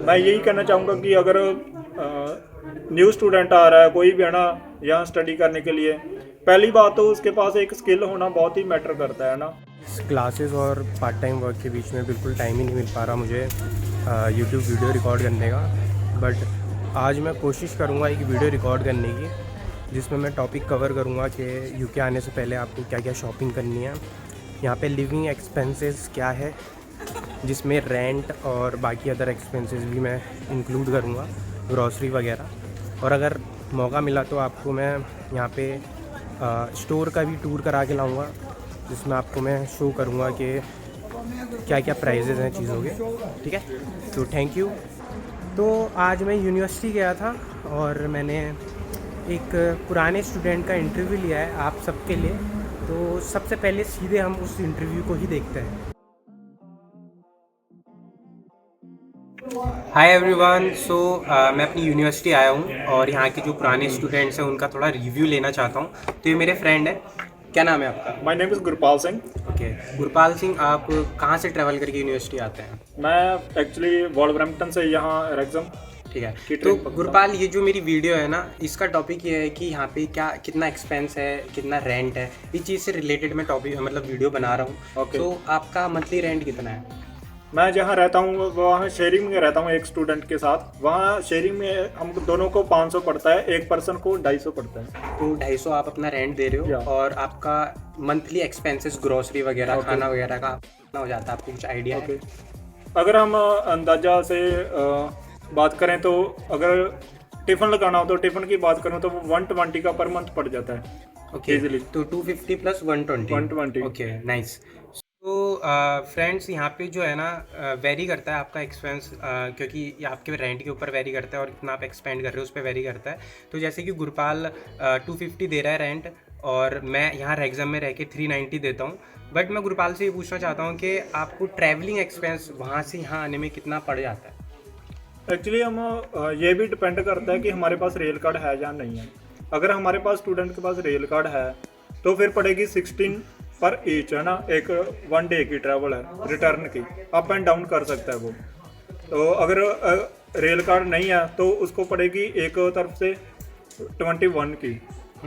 मैं यही कहना चाहूँगा कि अगर न्यू स्टूडेंट आ रहा है कोई भी है ना यहाँ स्टडी करने के लिए, पहली बात तो उसके पास एक स्किल होना बहुत ही मैटर करता है ना। क्लासेस और पार्ट टाइम वर्क के बीच में बिल्कुल टाइम ही नहीं मिल पा रहा मुझे यूट्यूब वीडियो रिकॉर्ड करने का। बट आज मैं कोशिश करूँगा एक वीडियो रिकॉर्ड करने की जिसमें मैं टॉपिक कवर करूँगा कि यूके आने से पहले आपको क्या क्या शॉपिंग करनी है, यहाँ पे लिविंग एक्सपेंसेस क्या है, जिसमें रेंट और बाकी अदर एक्सपेंसेस भी मैं इंक्लूड करूँगा, ग्रॉसरी वगैरह। और अगर मौका मिला तो आपको मैं यहाँ पे स्टोर का भी टूर करा के लाऊँगा जिसमें आपको मैं शो करूँगा कि क्या क्या प्राइजेज़ हैं चीज़ों के। ठीक है, तो थैंक यू। तो आज मैं यूनिवर्सिटी गया था और मैंने एक पुराने स्टूडेंट का इंटरव्यू लिया है आप सबके लिए। तो सबसे पहले सीधे हम उस इंटरव्यू को ही देखते हैं। हाय एवरीवन, सो मैं अपनी यूनिवर्सिटी आया हूँ और यहाँ के जो पुराने स्टूडेंट्स हैं उनका थोड़ा रिव्यू लेना चाहता हूँ। तो ये मेरे फ्रेंड है, क्या नाम है आपका? My name is Gurpal Singh. Okay, Gurpal Singh, आप कहाँ से ट्रैवल करके यूनिवर्सिटी आते हैं? मैं एक्चुअली वॉल्वरहैम्पटन से यहाँ रैक्सम। ठीक है, तो गुरपाल, ये जो मेरी वीडियो है ना, इसका टॉपिक ये है कि यहाँ पे क्या कितना एक्सपेंस है, कितना रेंट है, इस चीज़ से रिलेटेड मैं टॉपिक मतलब वीडियो बना रहा हूँ। तो आपका मंथली रेंट कितना है? मैं जहाँ रहता हूँ वहाँ शेयरिंग में रहता हूँ एक स्टूडेंट के साथ। वहाँ शेयरिंग में हम दोनों को 500 पड़ता है, एक पर्सन को 250 पड़ता है। तो 250 आप अपना रेंट दे रहे हो और आपका मंथली एक्सपेंसेस ग्रोसरी वगैरह खाना वगैरह का कितना हो जाता है, आपको कुछ आइडिया है? अगर हम अंदाजा से बात करें तो अगर टिफ़िन लगाना हो तो टिफ़िन की बात करूँ तो 120 का पर मंथ पड़ जाता है। Okay, easily. तो 250 प्लस 120। Okay, nice. तो फ्रेंड्स, यहाँ पे जो है ना वेरी करता है आपका एक्सपेंस, क्योंकि ये आपके रेंट के ऊपर वेरी करता है और कितना आप एक्सपेंड कर रहे हो उस पर वेरी करता है। तो जैसे कि गुरपाल 250 दे रहा है रेंट और मैं यहाँ रैक्सम में रह के 390 देता हूँ। बट मैं गुरपाल से ये पूछना चाहता हूँ कि आपको ट्रैवलिंग एक्सपेंस वहाँ से यहाँ आने में कितना पड़ जाता है? एक्चुअली हम ये भी डिपेंड करता है कि हमारे पास रेल कार्ड है या नहीं है। अगर हमारे पास स्टूडेंट के पास रेल कार्ड है तो फिर पड़ेगी 16 पर ईच, है ना। एक 1 डे की ट्रैवल है, रिटर्न की, अप एंड डाउन कर सकता है वो। तो अगर रेल कार्ड नहीं है तो उसको पड़ेगी एक तरफ से 21 की,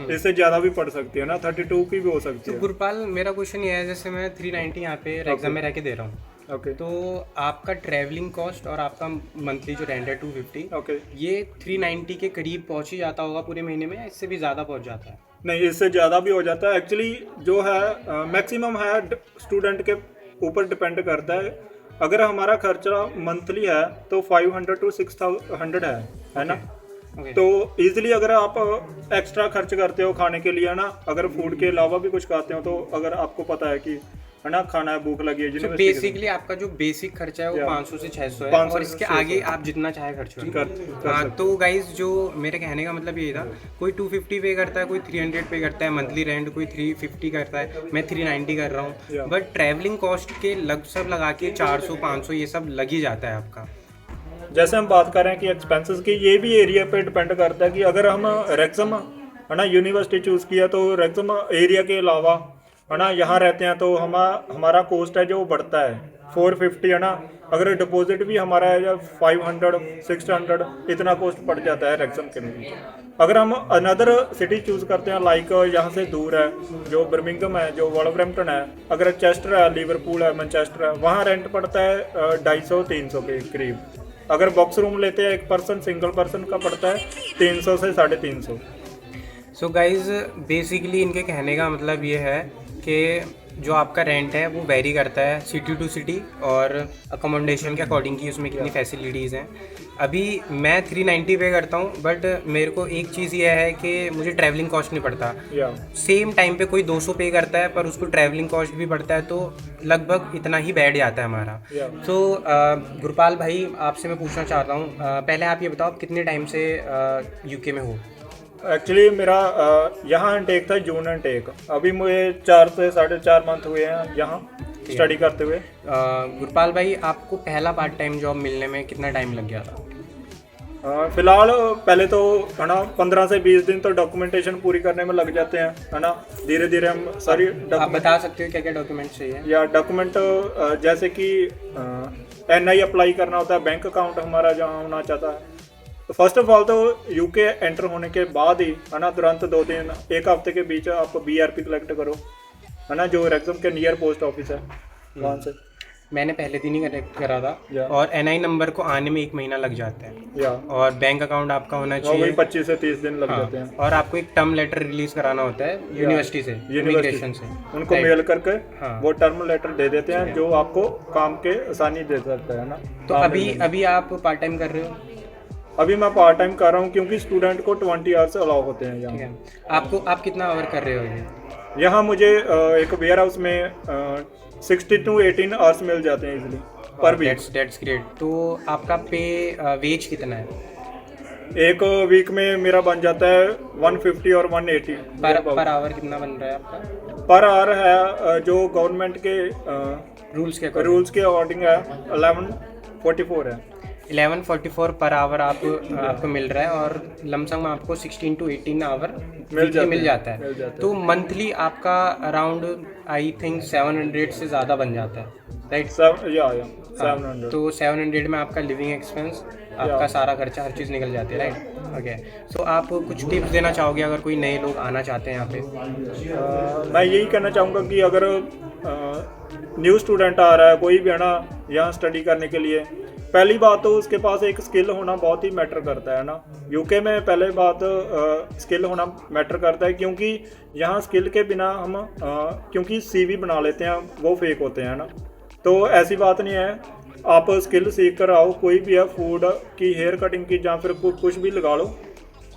इससे ज़्यादा भी पड़ सकती है ना, 32 की भी हो सकती है। तो गुरपाल, मेरा क्वेश्चन ये है, जैसे मैं 390 यहाँ पे रैक्सम में रह के दे रहा हूँ, तो आपका ट्रैवलिंग कॉस्ट और आपका मंथली जो रेंट है 250, ये 390 के करीब पहुँच ही जाता होगा पूरे महीने में, या इससे भी ज़्यादा पहुँच जाता है? नहीं, इससे ज़्यादा भी हो जाता है। एक्चुअली जो है मैक्सिमम है, स्टूडेंट के ऊपर डिपेंड करता है। अगर हमारा खर्चा मंथली है तो 500 to 600 है ना। तो इजीली अगर आप एक्स्ट्रा खर्च करते हो खाने के लिए ना, अगर फूड के अलावा भी कुछ खाते हो, तो अगर आपको पता है कि है ना खाना है, भूख लगी है, बेसिकली आपका जो बेसिक खर्चा है वो 500 से 600 है और इसके आगे आप जितना चाहे खर्च करो। तो गाइज, जो मेरे कहने का मतलब ये था, कोई 250 पे करता है, कोई 300 पे करता है मंथली रेंट, कोई 350 करता है, मैं 390 कर रहा हूँ। बट ट्रैवलिंग कॉस्ट के सब लगा के 400-500 ये सब लग ही जाता है आपका। जैसे हम बात कर रहे हैं कि एक्सपेंसेस की, ये भी एरिया पे डिपेंड करता है कि अगर हम रैक्सम है ना यूनिवर्सिटी चूज़ किया तो रैक्सम एरिया के अलावा है ना यहाँ रहते हैं तो हमारा कॉस्ट है जो बढ़ता है 450, है ना। अगर डिपॉजिट भी हमारा है या 500 600 इतना कॉस्ट पड़ जाता है रैक्सम के लिए। अगर हम अनदर सिटी चूज़ करते हैं, लाइक यहाँ से दूर है जो बर्मिंघम है, जो वॉल्वरहैम्पटन है, अगर चेस्टर है, लिवरपूल है, मैनचेस्टर है, वहाँ रेंट पड़ता है 250-300 के करीब। अगर बॉक्स रूम लेते हैं एक पर्सन, सिंगल पर्सन का पड़ता है 300 से 350। सो गाइज, बेसिकली इनके कहने का मतलब ये है कि जो आपका रेंट है वो वेरी करता है सिटी टू सिटी और अकोमोडेशन के अकॉर्डिंग की उसमें कितनी फैसिलिटीज़ हैं। अभी मैं 390 पे करता हूँ, बट मेरे को एक चीज़ ये है कि मुझे ट्रैवलिंग कॉस्ट नहीं पड़ता। सेम टाइम पे कोई 200 पे करता है पर उसको ट्रैवलिंग कॉस्ट भी पड़ता है, तो लगभग इतना ही बैठ जाता है हमारा। तो गुरपाल भाई, आपसे मैं पूछना चाहता हूँ, पहले आप ये बताओ आप कितने टाइम से यूके में हो? एक्चुअली मेरा यहाँ इनटेक था, जून इनटेक। अभी मुझे 4 से 4.5 मंथ हुए हैं यहाँ स्टडी करते हुए। गुरपाल भाई, आपको पहला पार्ट टाइम जॉब मिलने में कितना टाइम लग गया था? फिलहाल पहले तो है ना 15 से 20 दिन तो डॉक्यूमेंटेशन पूरी करने में लग जाते हैं, है ना। धीरे धीरे हम सारी आप बता सकते हो क्या क्या डॉक्यूमेंट चाहिए? या डॉक्यूमेंट जैसे कि NI अप्लाई करना होता है, बैंक अकाउंट हमारा जहाँ होना चाहता है। तो फर्स्ट ऑफ ऑल तो UK एंटर होने के बाद ही है ना तुरंत 2 दिन 1 हफ्ते के बीच आप BRP कलेक्ट करो, है ना, जो रैक्सम के नियर पोस्ट ऑफिस है वहाँ से। मैंने पहले दिन ही कनेक्ट करा था या। और NI नंबर को आने में 1 महीना लग जाता है, या और बैंक अकाउंट आपका होना वही चाहिए 25 से 30 दिन लग हाँ, जाते हैं। और आपको एक टर्म लेटर रिलीज कराना होता है यूनिवर्सिटी से, इमिग्रेशन से, उनको मेल करके हाँ। वो टर्म लेटर दे देते हैं जो आपको काम के आसानी दे सकता है ना। तो अभी आप पार्ट टाइम कर रहे हो? अभी मैं पार्ट टाइम कर रहा हूँ क्योंकि स्टूडेंट को 20 आवर्स अलाउ होते हैं ठीक यहाँ। है, आप कितना आवर कर रहे हो ये? यहाँ मुझे एक वेयर हाउस में 16 to 18 आवर्स मिल जाते हैं इजीली पर वीक। That's great. तो आपका पे वेज कितना है? एक वीक में मेरा बन जाता है 150 और 180 पर आवर कितना बन रहा है आपका? पर आवर है जो गवर्नमेंट के रूल्स के के अकॉर्डिंग है 1144 है। 1144 पर आवर आपको मिल रहा है, और लमसम आपको 16 to 18 आवर मिल जाता है। तो मंथली आपका अराउंड आई थिंक 700 से ज़्यादा बन जाता है, राइट? 700। तो 700 में आपका लिविंग एक्सपेंस, आपका सारा खर्चा, हर चीज़ निकल जाती है, राइट? ओके। सो आप कुछ टिप्स देना चाहोगे अगर कोई नए लोग आना चाहते हैं यहाँ पे? मैं यही कहना चाहूँगा कि अगर न्यू स्टूडेंट आ रहा है कोई भी, है ना, यहाँ स्टडी करने के लिए, पहली बात तो उसके पास एक स्किल होना बहुत ही मैटर करता है ना। UK में पहले बात स्किल होना मैटर करता है, क्योंकि यहाँ स्किल के बिना हम क्योंकि CV बना लेते हैं वो फेक होते हैं ना। तो ऐसी बात नहीं है, आप स्किल सीख कर आओ, कोई भी है, फूड की, हेयर कटिंग की, या फिर कुछ भी लगा लो,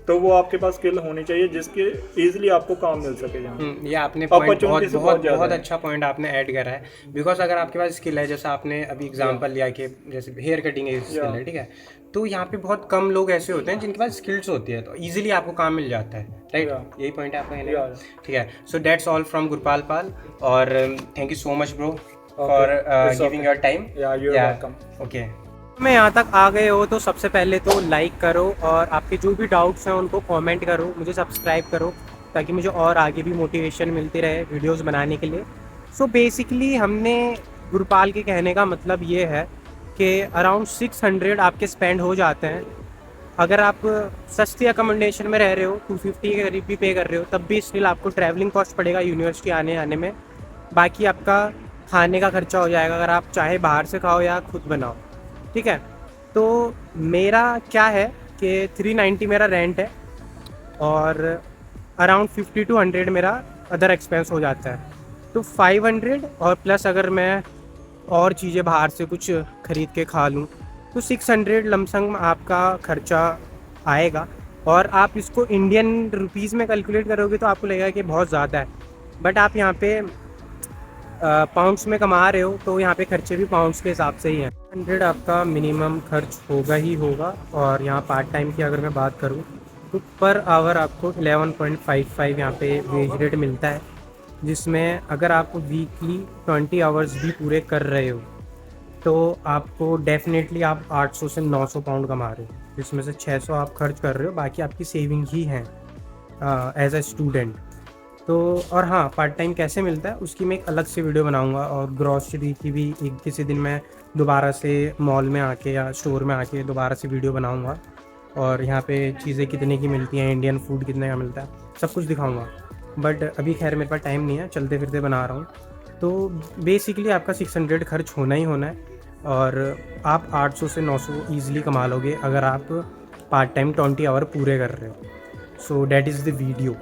तो वो आपके पास स्किल होनी चाहिए जिसके इजीली आपको काम मिल सके यहाँ। ये आपने पॉइंट बहुत अच्छा पॉइंट आपने ऐड करा है। बिकॉज अगर आपके पास स्किल है, जैसे आपने अभी एग्जांपल लिया कि जैसे हेयर कटिंग है स्किल है, ठीक है, तो यहाँ पे बहुत कम लोग ऐसे होते हैं जिनके पास स्किल्स होती है, तो इजीली आपको काम मिल जाता है, राइट? यही पॉइंट है आपका कहने का, ठीक है। So that's all from Gurpal Pal, और thank you so much bro for giving your time. Okay, मैं यहाँ तक आ गए हो तो सबसे पहले तो लाइक करो, और आपके जो भी डाउट्स हैं उनको कमेंट करो, मुझे सब्सक्राइब करो, ताकि मुझे और आगे भी मोटिवेशन मिलती रहे वीडियोस बनाने के लिए। सो बेसिकली हमने गुरपाल के कहने का मतलब ये है कि अराउंड 600 आपके स्पेंड हो जाते हैं। अगर आप सस्ती अकोमोडेशन में रह रहे हो, 250 के करीब भी पे कर रहे हो, तब भी स्टिल आपको ट्रैवलिंग कॉस्ट पड़ेगा यूनिवर्सिटी आने में। बाकी आपका खाने का खर्चा हो जाएगा, अगर आप चाहे बाहर से खाओ या खुद बनाओ, ठीक है। तो मेरा क्या है कि 390 मेरा रेंट है, और अराउंड 50 to 100 मेरा अदर एक्सपेंस हो जाता है। तो 500 और प्लस अगर मैं और चीज़ें बाहर से कुछ ख़रीद के खा लूँ तो 600 लमसम आपका खर्चा आएगा। और आप इसको इंडियन रुपीज़ में कैलकुलेट करोगे तो आपको लगेगा कि बहुत ज़्यादा है, बट आप यहाँ पे पाउंड्स में कमा रहे हो, तो यहाँ पे खर्चे भी पाउंड्स के हिसाब से ही हैं। 100 आपका मिनिमम खर्च होगा ही होगा। और यहाँ पार्ट टाइम की अगर मैं बात करूँ तो पर आवर आपको 11.55 यहाँ पे वेज रेट मिलता है, जिसमें अगर आप वीकली 20 आवर्स भी पूरे कर रहे हो तो आपको डेफिनेटली आप 800 से 900 पाउंड कमा रहे हो, जिसमें से 600 आप खर्च कर रहे हो, बाकी आपकी सेविंग ही है एज अ स्टूडेंट। तो और हाँ, पार्ट टाइम कैसे मिलता है उसकी मैं एक अलग से वीडियो बनाऊंगा, और ग्रॉसरी की भी एक किसी दिन मैं दोबारा से मॉल में आके या स्टोर में आके दोबारा से वीडियो बनाऊंगा, और यहाँ पे चीज़ें कितने की मिलती हैं, इंडियन फूड कितने का मिलता है, सब कुछ दिखाऊंगा। बट अभी खैर मेरे पास टाइम नहीं है, चलते फिरते बना रहा हूँ। तो बेसिकली आपका 600 खर्च होना ही होना है, और आप 800 से 900 ईजिली कमा लोगे अगर आप पार्ट टाइम 20 आवर पूरे कर रहे हो। So that is the video.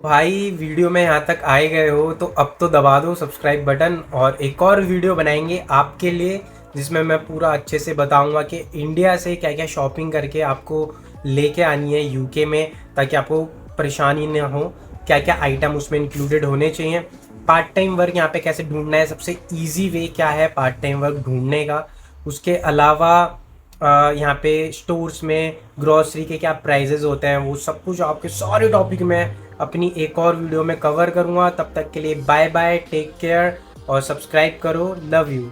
भाई वीडियो में यहाँ तक आए गए हो तो अब तो दबा दो सब्सक्राइब बटन, और एक और वीडियो बनाएंगे आपके लिए जिसमें मैं पूरा अच्छे से बताऊंगा कि इंडिया से क्या क्या शॉपिंग करके आपको लेके आनी है यूके में, ताकि आपको परेशानी ना हो, क्या क्या आइटम उसमें इंक्लूडेड होने चाहिए, पार्ट टाइम वर्क यहाँ पे कैसे ढूंढना है, सबसे ईजी वे क्या है पार्ट टाइम वर्क ढूंढने का, उसके अलावा यहाँ पे स्टोर्स में ग्रॉसरी के क्या प्राइजेस होते हैं, वो सब कुछ आपके सारे टॉपिक मैं अपनी एक और वीडियो में कवर करूँगा। तब तक के लिए बाय बाय, टेक केयर, और सब्सक्राइब करो। Love you.